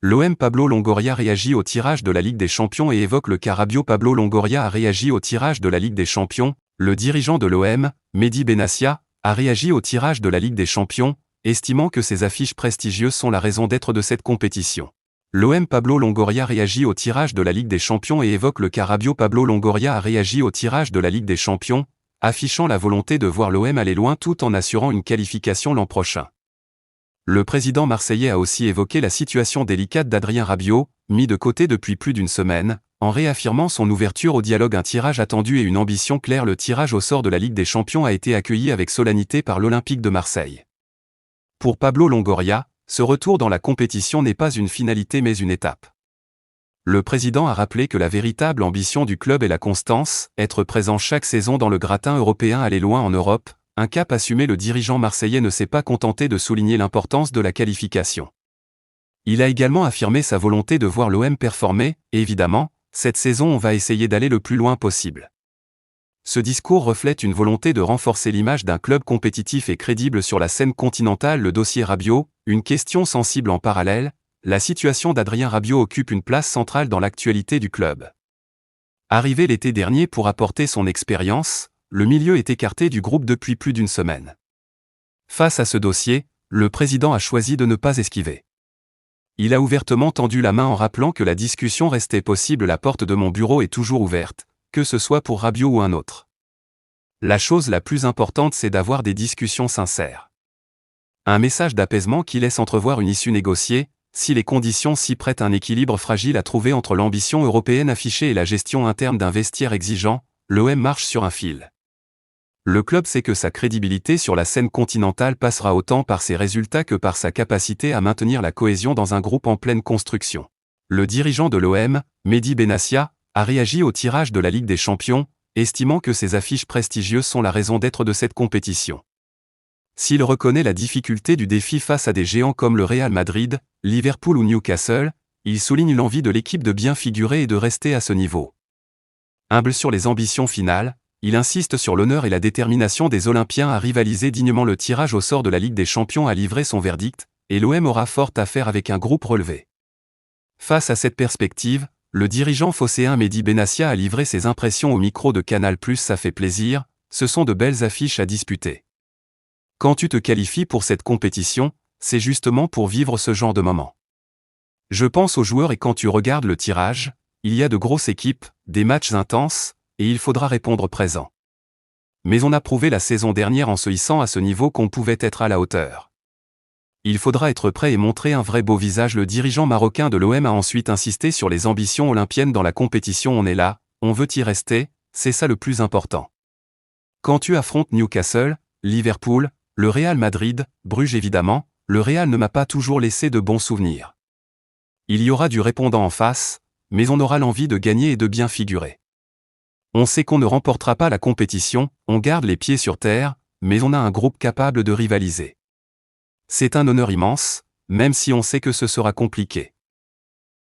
L'OM Pablo Longoria réagit au tirage de la Ligue des Champions et évoque le cas Rabiot. Pablo Longoria a réagi au tirage de la Ligue des Champions. Le dirigeant de l'OM, Mehdi Benassia, a réagi au tirage de la Ligue des Champions, estimant que ces affiches prestigieuses sont la raison d'être de cette compétition. L'OM Pablo Longoria réagit au tirage de la Ligue des Champions et évoque le cas Rabiot. Pablo Longoria a réagi au tirage de la Ligue des Champions, affichant la volonté de voir l'OM aller loin tout en assurant une qualification l'an prochain. Le président marseillais a aussi évoqué la situation délicate d'Adrien Rabiot, mis de côté depuis plus d'une semaine, en réaffirmant son ouverture au dialogue. Un tirage attendu et une ambition claire. Le tirage au sort de la Ligue des Champions a été accueilli avec solennité par l'Olympique de Marseille. Pour Pablo Longoria, ce retour dans la compétition n'est pas une finalité mais une étape. Le président a rappelé que la véritable ambition du club est la constance, être présent chaque saison dans le gratin européen, aller loin en Europe, un cap assumé. Le dirigeant marseillais ne s'est pas contenté de souligner l'importance de la qualification. Il a également affirmé sa volonté de voir l'OM performer, et évidemment, cette saison on va essayer d'aller le plus loin possible. Ce discours reflète une volonté de renforcer l'image d'un club compétitif et crédible sur la scène continentale. Le dossier Rabiot, une question sensible en parallèle, la situation d'Adrien Rabiot occupe une place centrale dans l'actualité du club. Arrivé l'été dernier pour apporter son expérience, le milieu est écarté du groupe depuis plus d'une semaine. Face à ce dossier, le président a choisi de ne pas esquiver. Il a ouvertement tendu la main en rappelant que la discussion restait possible. La porte de mon bureau est toujours ouverte, que ce soit pour Rabiot ou un autre. La chose la plus importante, c'est d'avoir des discussions sincères. Un message d'apaisement qui laisse entrevoir une issue négociée, si les conditions s'y prêtent. Un équilibre fragile à trouver entre l'ambition européenne affichée et la gestion interne d'un vestiaire exigeant. L'OM marche sur un fil. Le club sait que sa crédibilité sur la scène continentale passera autant par ses résultats que par sa capacité à maintenir la cohésion dans un groupe en pleine construction. Le dirigeant de l'OM, Mehdi Benassia, a réagi au tirage de la Ligue des Champions, estimant que ces affiches prestigieuses sont la raison d'être de cette compétition. S'il reconnaît la difficulté du défi face à des géants comme le Real Madrid, Liverpool ou Newcastle, il souligne l'envie de l'équipe de bien figurer et de rester à ce niveau. Humble sur les ambitions finales, il insiste sur l'honneur et la détermination des Olympiens à rivaliser dignement. Le tirage au sort de la Ligue des Champions a livré son verdict, et l'OM aura fort à faire avec un groupe relevé. Face à cette perspective, le dirigeant phocéen Mehdi Benassia a livré ses impressions au micro de Canal+. Ça fait plaisir, ce sont de belles affiches à disputer. Quand tu te qualifies pour cette compétition, c'est justement pour vivre ce genre de moment. Je pense aux joueurs et quand tu regardes le tirage, il y a de grosses équipes, des matchs intenses, et il faudra répondre présent. Mais on a prouvé la saison dernière en se hissant à ce niveau qu'on pouvait être à la hauteur. Il faudra être prêt et montrer un vrai beau visage. Le dirigeant marocain de l'OM a ensuite insisté sur les ambitions olympiennes dans la compétition. On est là, on veut y rester, c'est ça le plus important. Quand tu affrontes Newcastle, Liverpool, le Real Madrid, Bruges évidemment, le Real ne m'a pas toujours laissé de bons souvenirs. Il y aura du répondant en face, mais on aura l'envie de gagner et de bien figurer. On sait qu'on ne remportera pas la compétition, on garde les pieds sur terre, mais on a un groupe capable de rivaliser. C'est un honneur immense, même si on sait que ce sera compliqué.